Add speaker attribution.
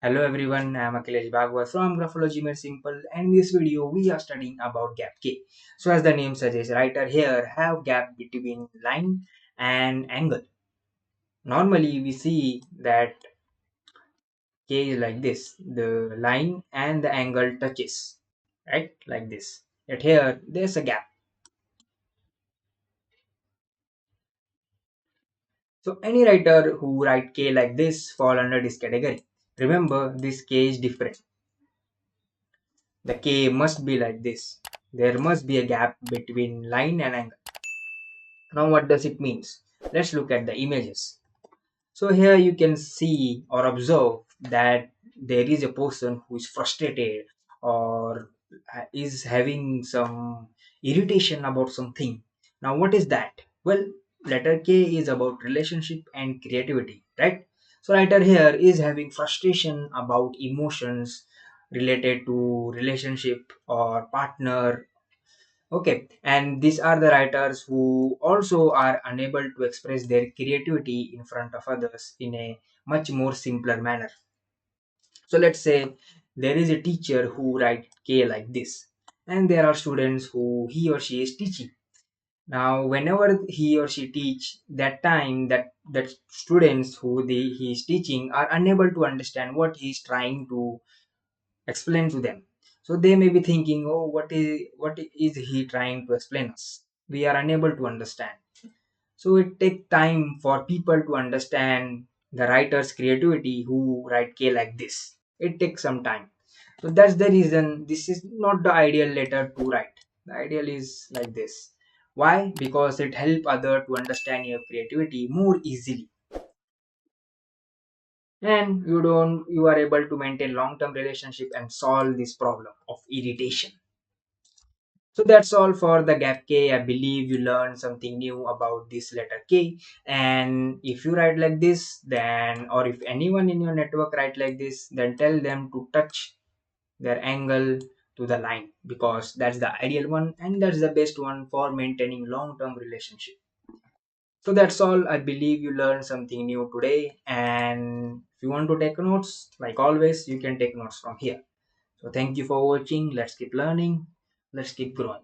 Speaker 1: Hello everyone, I am Akhilesh Bhagwat from Graphologymadesimple, and in this video we are studying about gap K. So as the name suggests, writer here have gap between line and angle. Normally we see that K is like this, the line and the angle touches, right? Like this. Yet here there's a gap. So any writer who write K like this fall under this category. Remember, this K is different. The K must be like this. There must be a gap between line and angle. Now what does it means? Let's look at the images. So here you can see or observe that there is a person who is frustrated or is having some irritation about something. Now what is that? Well, letter K is about relationship and creativity, right? So writer here is having frustration about emotions related to relationship or partner. Okay, and these are the writers who also are unable to express their creativity in front of others in a much more simpler manner. So let's say there is a teacher who write K like this, and there are students who he or she is teaching. Now, whenever he or she teach, that time that students who he is teaching are unable to understand what he is trying to explain to them. So they may be thinking, oh, what is he trying to explain us? We are unable to understand. So it takes time for people to understand the writer's creativity who write K like this. It takes some time. So that's the reason this is not the ideal letter to write. The ideal is like this. Why? Because it help other to understand your creativity more easily, and you are able to maintain long term relationship and solve this problem of irritation. So that's all for the gap K. I believe you learned something new about this letter K. And if you write like this, then, or if anyone in your network write like this, then tell them to touch their angle to the line, because that's the ideal one and that's the best one for maintaining long term relationship. So that's all. I believe you learned something new today. And if you want to take notes, like always, you can take notes from here. So thank you for watching. Let's keep learning. Let's keep growing.